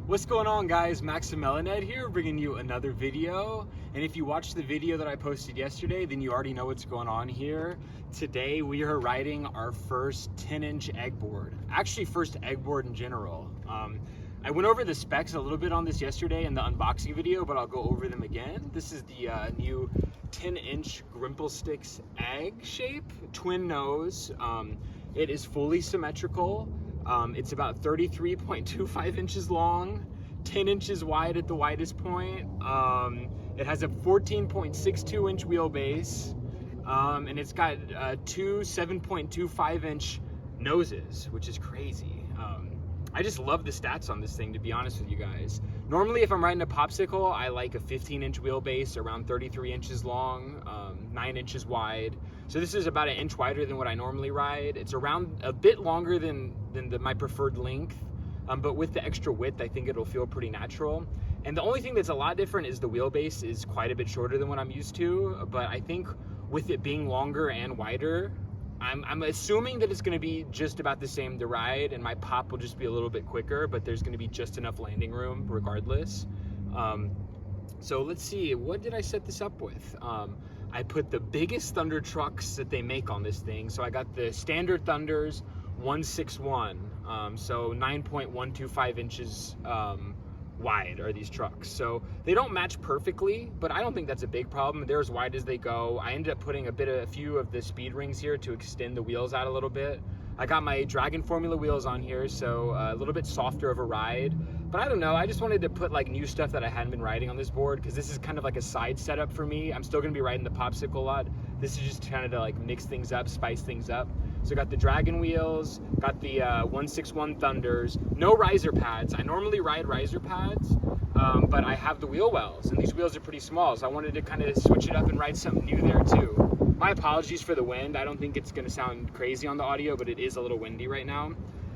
What's going on, guys? Max and Melaned here, bringing you another video. And if you watched the video that I posted yesterday, then you already know what's going on here. Today we are riding our first 10-inch egg board. Actually, first egg board in general. I went over the specs a little bit on this yesterday in the unboxing video, but I'll go over them again. This is the new 10-inch Grimple Stix egg shape, twin nose. It is fully symmetrical. It's about 33.25 inches long, 10 inches wide at the widest point. It has a 14.62 inch wheelbase, and it's got two 7.25 inch noses, which is crazy. I just love the stats on this thing, to be honest with you guys. Normally, if I'm riding a popsicle, I like a 15-inch wheelbase, around 33 inches long, 9 inches wide. So this is about an inch wider than what I normally ride. It's around a bit longer than my preferred length, but with the extra width, I think it'll feel pretty natural. And the only thing that's a lot different is the wheelbase is quite a bit shorter than what I'm used to, but I think with it being longer and wider, I'm assuming that it's going to be just about the same to ride, and my pop will just be a little bit quicker, but there's going to be just enough landing room regardless. So let's see, what did I set this up with? I put the biggest Thunder trucks that they make on this thing. So I got the standard Thunders 161, so 9.125 inches wide are these trucks. So they don't match perfectly, but I don't think that's a big problem. They're as wide as they go. I ended up putting a few of the speed rings here to extend the wheels out a little bit. I got my Dragon Formula wheels on here, so a little bit softer of a ride. But I don't know, I just wanted to put like new stuff that I hadn't been riding on this board, because this is kind of like a side setup for me. I'm still gonna be riding the popsicle a lot. This is just kind of to like mix things up, spice things up. So I got the Dragon wheels, got the 161 Thunders, no riser pads. I normally ride riser pads, but I have the wheel wells, and these wheels are pretty small, so I wanted to kind of switch it up and ride something new there too. My apologies for the wind. I don't think it's gonna sound crazy on the audio, but it is a little windy right now.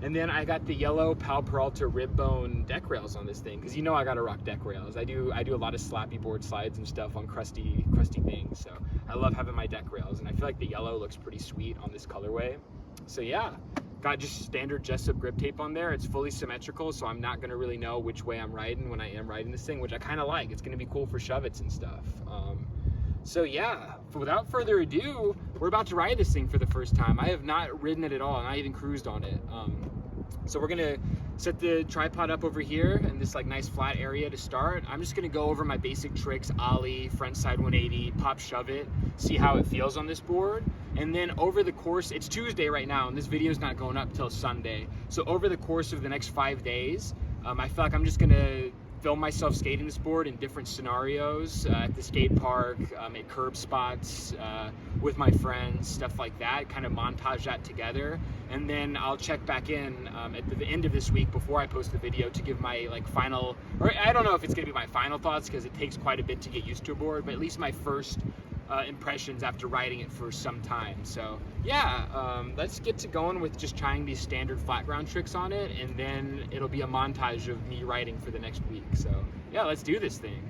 And then I got the yellow Pal Peralta rib bone deck rails on this thing, because you know I gotta rock deck rails. I do a lot of slappy board slides and stuff on crusty things, so I love having my deck rails, and I feel like the yellow looks pretty sweet on this colorway. So yeah, got just standard Jessup grip tape on there. It's fully symmetrical, so I'm not gonna really know which way I'm riding when I am riding this thing, which I kind of like. It's gonna be cool for shove-its and stuff. So yeah, without further ado, we're about to ride this thing for the first time. I have not ridden it at all, and I even cruised on it. So we're gonna set the tripod up over here in this like nice flat area to start. I'm just gonna go over my basic tricks, ollie, front side 180, pop shove it, see how it feels on this board. And then over the course, it's Tuesday right now, and this video is not going up till Sunday. So over the course of the next 5 days, I feel like I'm just gonna film myself skating this board in different scenarios, at the skate park, at curb spots, with my friends, stuff like that, kind of montage that together. And then I'll check back in at the end of this week before I post the video to give my like final, or I don't know if it's gonna be my final thoughts, because it takes quite a bit to get used to a board, but at least my first impressions after riding it for some time. So yeah, let's get to going with just trying these standard flat ground tricks on it, and then it'll be a montage of me riding for the next week. So yeah, let's do this thing.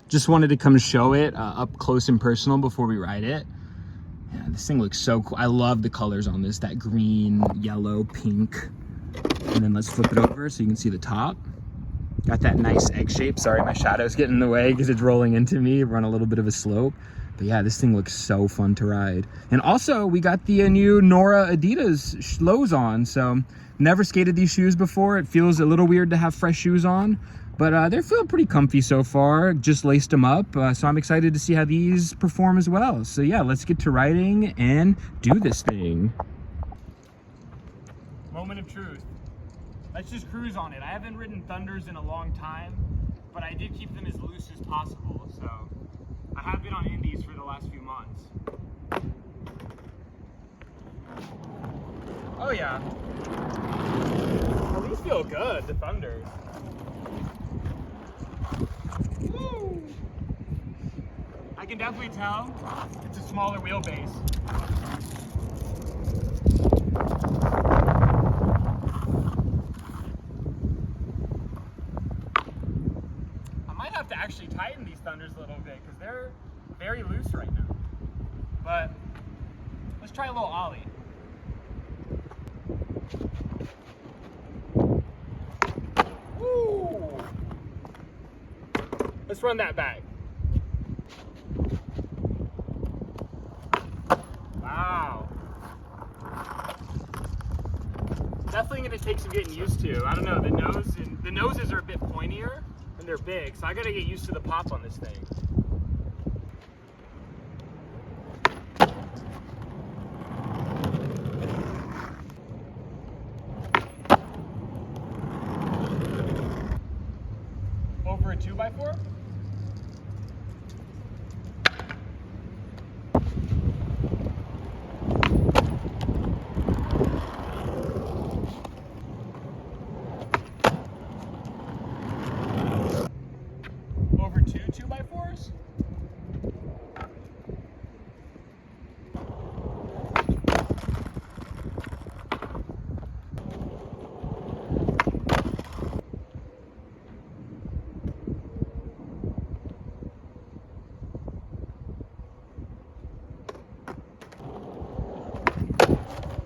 Just wanted to come show it up close and personal before we ride it. Yeah, this thing looks so cool. I love the colors on this, that green, yellow, pink. And then let's flip it over so you can see the top. Got that nice egg shape. Sorry, my shadow's getting in the way because it's rolling into me. We're on a little bit of a slope. But yeah, this thing looks so fun to ride. And also, we got the new Nora Adidas lows on. So, never skated these shoes before. It feels a little weird to have fresh shoes on. But they feel pretty comfy so far. Just laced them up. So I'm excited to see how these perform as well. So yeah, let's get to riding and do this thing. Moment of truth. Let's just cruise on it. I haven't ridden Thunders in a long time, but I did keep them as loose as possible. So I have been on indies for the last few months. Oh yeah. Well, these feel good, the Thunders. Woo! I can definitely tell it's a smaller wheelbase. To actually tighten these Thunders a little bit, because they're very loose right now. But let's try a little ollie. Let's run that back. Wow. Definitely gonna take some getting used to. I don't know, the noses are a bit pointier and they're big, so I gotta get used to the pop on this thing. Over a 2x4? Over two 2x4s?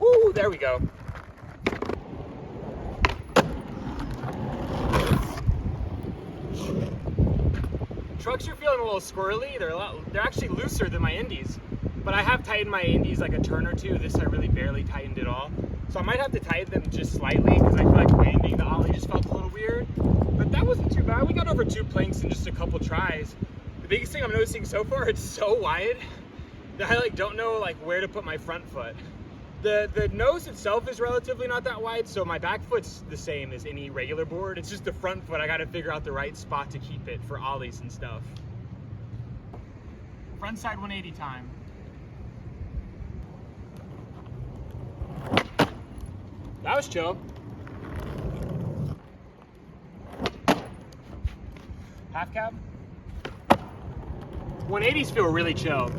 Woo, there we go. Trucks are feeling a little squirrely. They're actually looser than my indies, but I have tightened my indies like a turn or two. This I really barely tightened at all, so I might have to tighten them just slightly because I feel like landing the ollie just felt a little weird. But that wasn't too bad. We got over 2 planks in just a couple tries. The biggest thing I'm noticing so far, it's so wide that I don't know where to put my front foot. The nose itself is relatively not that wide, so my back foot's the same as any regular board. It's just the front foot. I got to figure out the right spot to keep it for ollies and stuff. Front side 180 time. That was chill. Half cab. 180s feel really chill.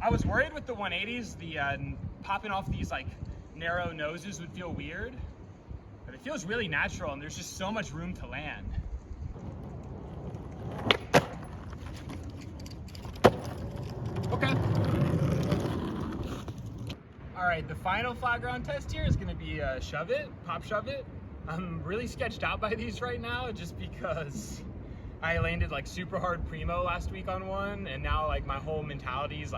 I was worried with the 180s, popping off these narrow noses would feel weird, but it feels really natural and there's just so much room to land. Okay. All right, the final flat ground test here is gonna be shove it, pop shove it. I'm really sketched out by these right now just because I landed super hard primo last week on one, and now my whole mentality is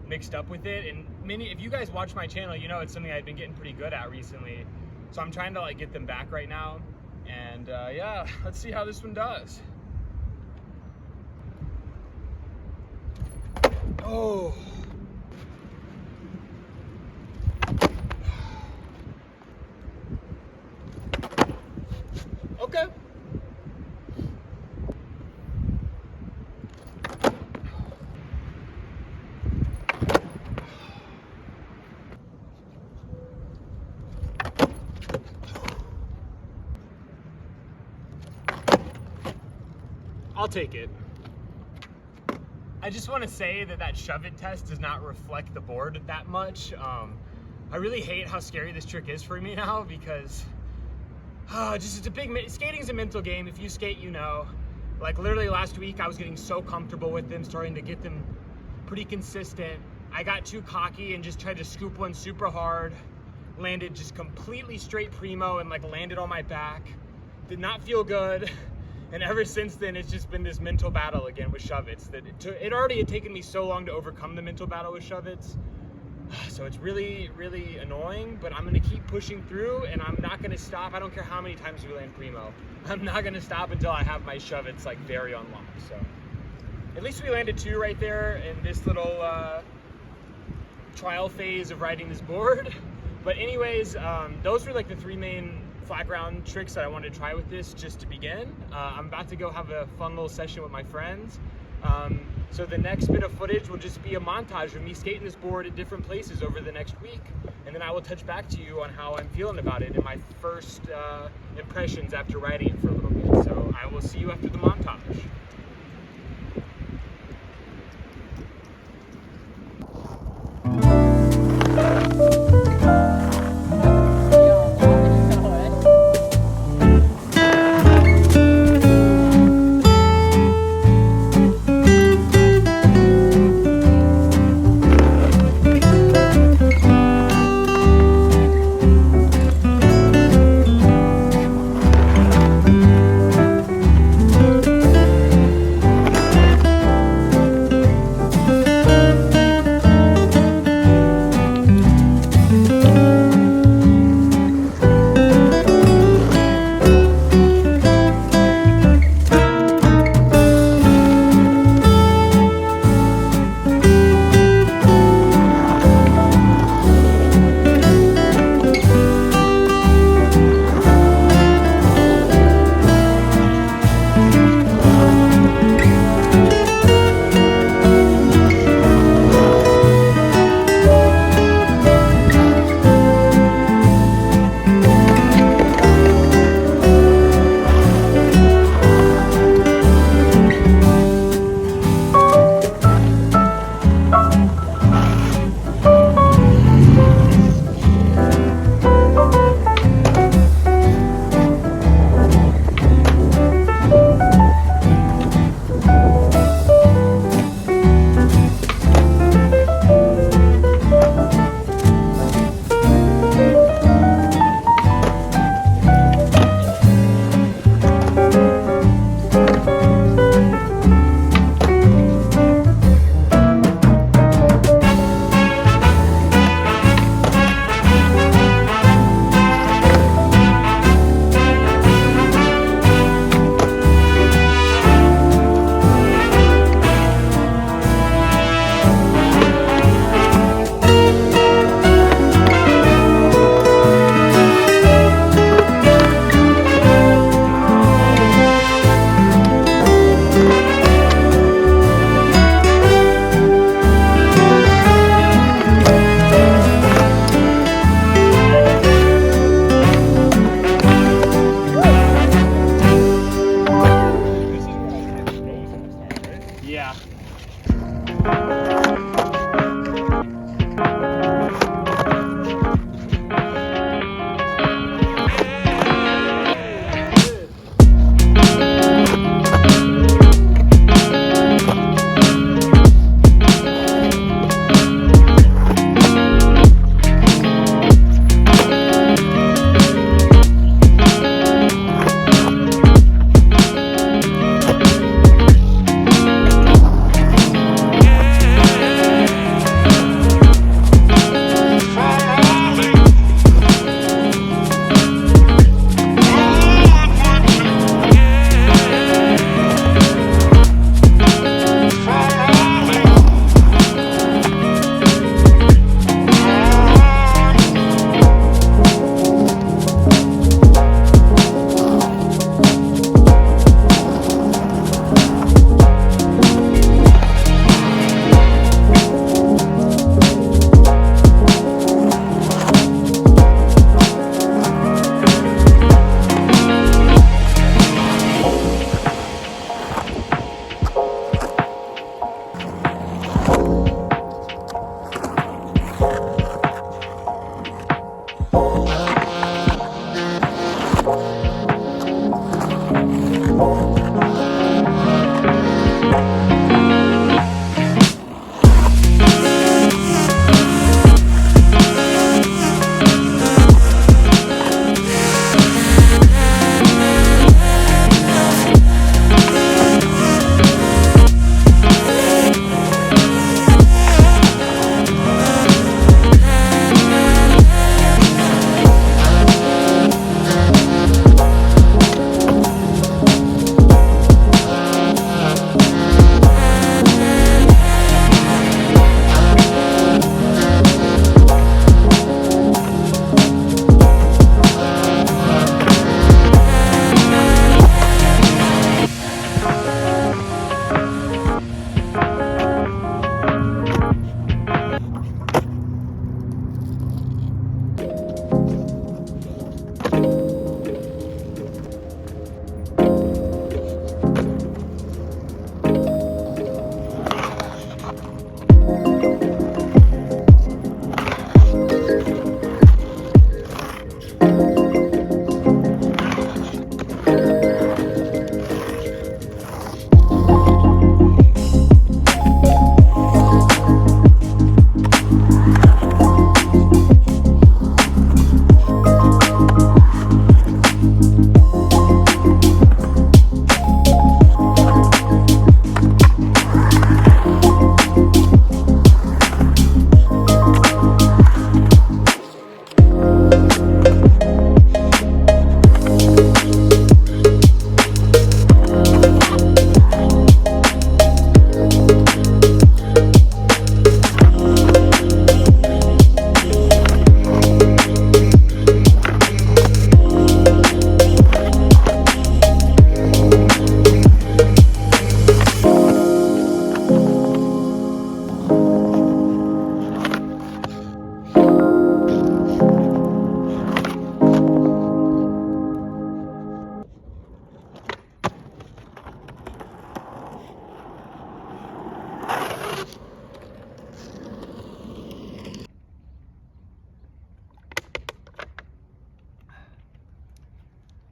mixed up with it. And if you guys watch my channel, you know it's something I've been getting pretty good at recently. So I'm trying to get them back right now. And yeah, let's see how this one does. Oh. Okay. I'll take it. I just want to say that shove it test does not reflect the board that much. I really hate how scary this trick is for me now because it's a big, skating's a mental game. If you skate, you know. Literally last week I was getting so comfortable with them, starting to get them pretty consistent. I got too cocky and just tried to scoop one super hard, landed just completely straight primo and landed on my back. Did not feel good. And ever since then, it's just been this mental battle again with shove-its. It already had taken me so long to overcome the mental battle with shove-its. So it's really, really annoying, but I'm gonna keep pushing through and I'm not gonna stop. I don't care how many times we land primo. I'm not gonna stop until I have my shove-its very on lock. So at least we landed 2 right there in this little trial phase of riding this board. But anyways, those were the 3 main flat ground tricks that I wanted to try with this just to begin. I'm about to go have a fun little session with my friends. So the next bit of footage will just be a montage of me skating this board at different places over the next week. And then I will touch back to you on how I'm feeling about it and my first impressions after riding it for a little bit. So I will see you after the montage.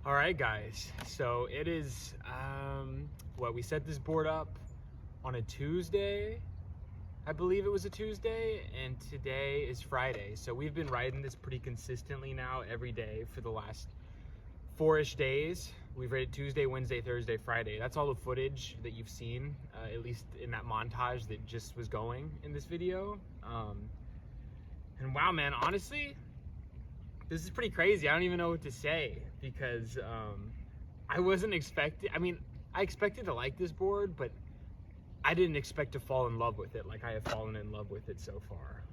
All right, guys, so it is, we set this board up on a Tuesday. I believe it was a Tuesday, and today is Friday. So we've been riding this pretty consistently now every day for the last 4-ish days. We've rated Tuesday, Wednesday, Thursday, Friday. That's all the footage that you've seen, at least in that montage that just was going in this video. And wow, man, honestly, this is pretty crazy. I don't even know what to say because I wasn't expecting, I expected to like this board, but I didn't expect to fall in love with it like I have fallen in love with it so far.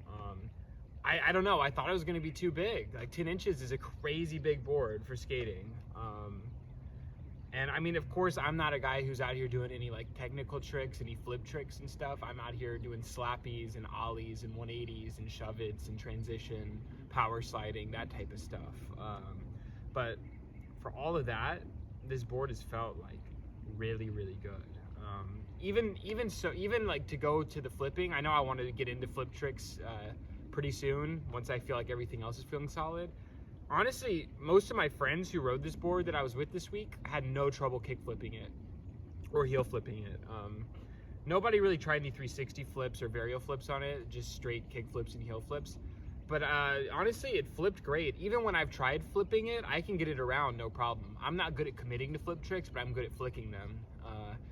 I don't know, I thought it was gonna be too big. Like 10 inches is a crazy big board for skating. And I mean, of course, I'm not a guy who's out here doing any like technical tricks, any flip tricks and stuff. I'm out here doing slappies and ollies and 180s and shove-its and transition, power sliding, that type of stuff. But for all of that, this board has felt like really, really good. Even like to go to the flipping, I know I wanted to get into flip tricks pretty soon once I feel like everything else is feeling solid. Honestly, most of my friends who rode this board that I was with this week had no trouble kick flipping it or heel flipping it. Nobody really tried any 360 flips or varial flips on it, just straight kick flips and heel flips. But honestly, it flipped great. Even when I've tried flipping it, I can get it around no problem. I'm not good at committing to flip tricks, but I'm good at flicking them.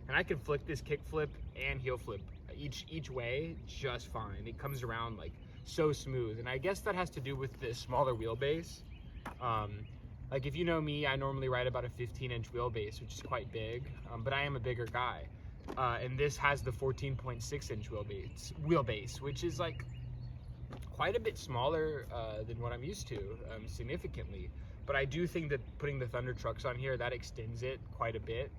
And I can flick this kick flip and heel flip each way just fine. It comes around like so smooth. And I guess that has to do with the smaller wheelbase. Like if you know me, I normally ride about a 15-inch wheelbase, which is quite big, but I am a bigger guy. And this has the 14.6-inch wheelbase, which is like quite a bit smaller than what I'm used to, significantly. But I do think that putting the Thunder trucks on here, that extends it quite a bit.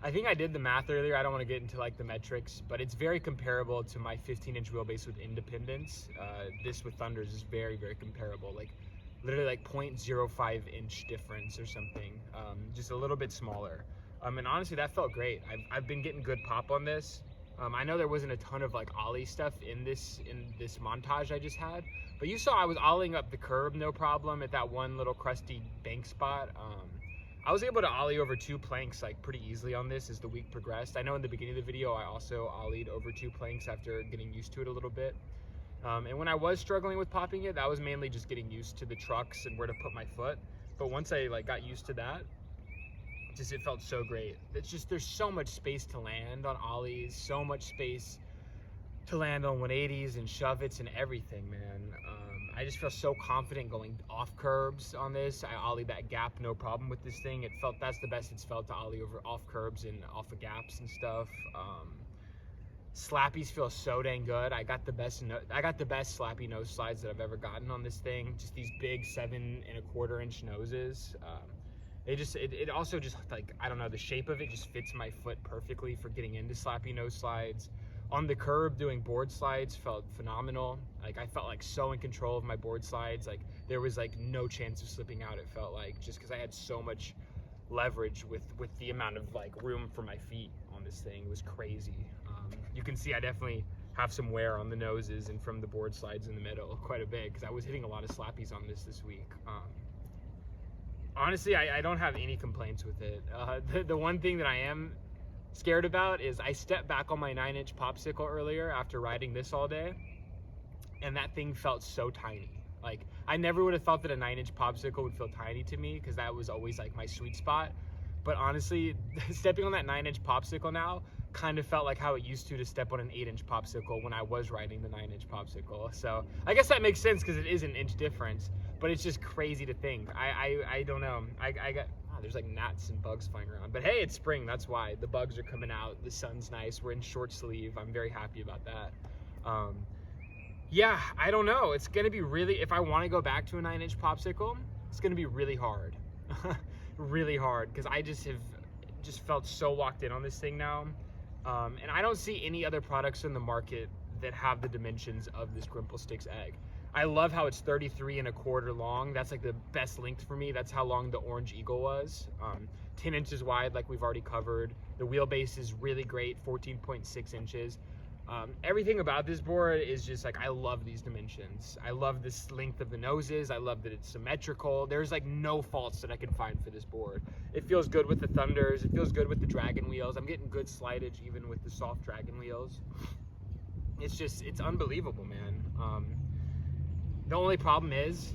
I think I did the math earlier. I don't want to get into like the metrics, but it's very comparable to my 15-inch wheelbase with Independence. This with Thunders is very, very comparable. Like literally like 0.05 inch difference or something, just a little bit smaller. And honestly, that felt great. I've been getting good pop on this. I know there wasn't a ton of like ollie stuff in this montage I just had, but you saw I was ollieing up the curb no problem at that one little crusty bank spot. I was able to ollie over 2 planks like pretty easily on this as the week progressed. I know in the beginning of the video I also ollied over 2 planks after getting used to it a little bit. And when I was struggling with popping it, that was mainly just getting used to the trucks and where to put my foot. But once I like got used to that, it felt so great. It's just, there's so much space to land on ollies, so much space to land on 180s and shove-its and everything, man. I just feel so confident going off curbs on this. I ollie that gap no problem with this thing. That's the best it's felt to ollie over off curbs and off of gaps and stuff. Slappies feel so dang good. I got the best slappy nose slides that I've ever gotten on this thing. Just these big 7.25-inch noses. It also just like, I don't know, the shape of it just fits my foot perfectly for getting into slappy nose slides. On the curb, doing board slides felt phenomenal. Like I felt like so in control of my board slides. Like there was like no chance of slipping out, it felt like, just because I had so much leverage with the amount of like room for my feet on this thing. It was crazy. You can see I definitely have some wear on the noses and from the board slides in the middle quite a bit because I was hitting a lot of slappies on this week. Honestly, I don't have any complaints with it. The one thing that I am scared about is I stepped back on my 9-inch popsicle earlier after riding this all day, and that thing felt so tiny. Like I never would have thought that a 9-inch popsicle would feel tiny to me because that was always like my sweet spot. But honestly, stepping on that 9-inch popsicle now kind of felt like how it used to step on an 8-inch popsicle when I was riding the 9-inch popsicle. So I guess that makes sense because it is an inch difference, but it's just crazy to think. I don't know. There's like gnats and bugs flying around, but hey, it's spring. That's why the bugs are coming out. The sun's nice. We're in short sleeve. I'm very happy about that. Yeah, I don't know. It's going to be really, if I want to go back to a 9-inch popsicle, it's going to be really hard. Really hard because I just felt so locked in on this thing now. And I don't see any other products in the market that have the dimensions of this Grimple Stix egg. I love how it's 33.25 long. That's like the best length for me. That's how long the Orange Eagle was. 10 inches wide, like we've already covered. The wheelbase is really great, 14.6 inches. Everything about this board is just like, I love these dimensions. I love this length of the noses. I love that it's symmetrical. There's like no faults that I can find for this board. It feels good with the Thunders. It feels good with the Dragon wheels. I'm getting good slidage even with the soft Dragon wheels. It's unbelievable, man. The only problem is,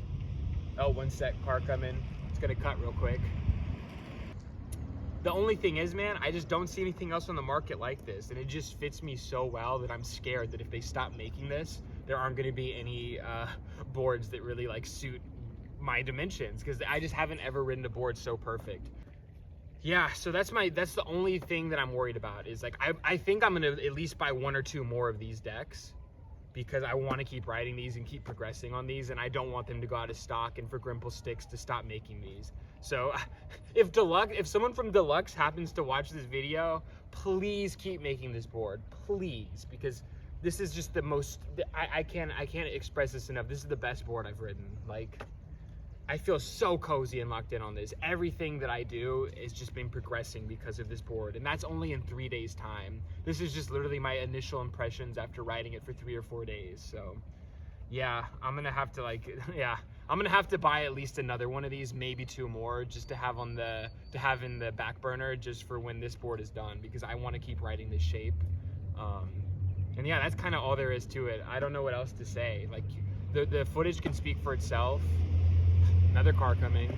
oh, one sec, car coming. It's gonna cut real quick. The only thing is, man, I just don't see anything else on the market like this, and it just fits me so well that I'm scared that if they stop making this, there aren't going to be any boards that really like suit my dimensions, because I just haven't ever ridden a board so perfect. Yeah, so that's the only thing that I'm worried about is like I think I'm gonna at least buy 1 or 2 more of these decks, because I want to keep riding these and keep progressing on these, and I don't want them to go out of stock and for Grimple Stix to stop making these. So if someone from Deluxe happens to watch this video, please keep making this board, please, because this is just the most, I can't express this enough. This is the best board I've ridden. Like, I feel so cozy and locked in on this. Everything that I do has just been progressing because of this board, and that's only in 3 days time. This is just literally my initial impressions after riding it for 3 or 4 days. So yeah, I'm gonna have to I'm gonna have to buy at least another one of these, maybe 2 more, just to have in the back burner, just for when this board is done, because I want to keep riding this shape. And yeah, that's kind of all there is to it. I don't know what else to say. Like, the footage can speak for itself. Another car coming.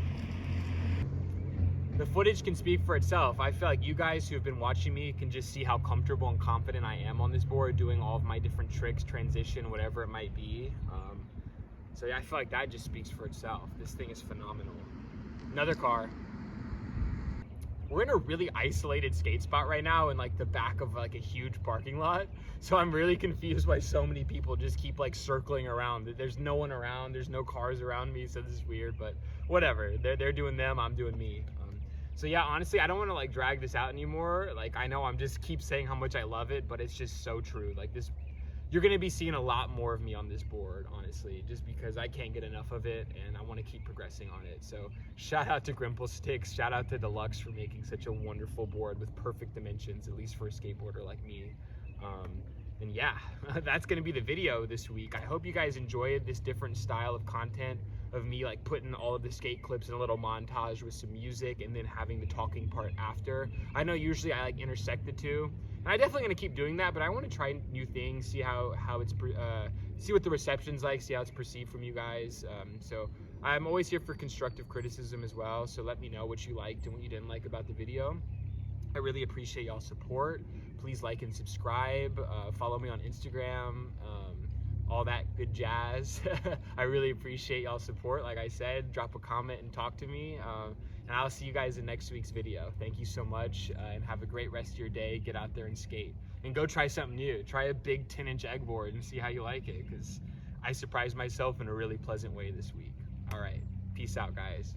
The footage can speak for itself. I feel like you guys who have been watching me can just see how comfortable and confident I am on this board, doing all of my different tricks, transition, whatever it might be. So yeah, I feel like that just speaks for itself. This thing is phenomenal. Another car. We're in a really isolated skate spot right now in like the back of like a huge parking lot. So I'm really confused why so many people just keep like circling around. There's no one around, there's no cars around me, so this is weird, but whatever. They're doing them, I'm doing me. So yeah, honestly, I don't want to like drag this out anymore. Like, I know I'm just keep saying how much I love it, but it's just so true. Like, this, you're gonna be seeing a lot more of me on this board, honestly, just because I can't get enough of it and I want to keep progressing on it. So shout out to Grimple Stix, shout out to Deluxe for making such a wonderful board with perfect dimensions, at least for a skateboarder like me. And yeah, that's gonna be the video this week. I hope you guys enjoyed this different style of content of me like putting all of the skate clips in a little montage with some music and then having the talking part after. I know usually I like intersect the two, and I'm definitely gonna keep doing that, but I want to try new things, see how it's see what the reception's like, see how it's perceived from you guys. So I'm always here for constructive criticism as well, so let me know what you liked and what you didn't like about the video. I really appreciate y'all's support. Please like and subscribe, follow me on Instagram, all that good jazz. I really appreciate y'all's support. Like I said, drop a comment and talk to me, and I'll see you guys in next week's video. Thank you so much, and have a great rest of your day. Get out there and skate, and go try something new. Try a big 10-inch egg board and see how you like it, because I surprised myself in a really pleasant way this week. All right, peace out, guys.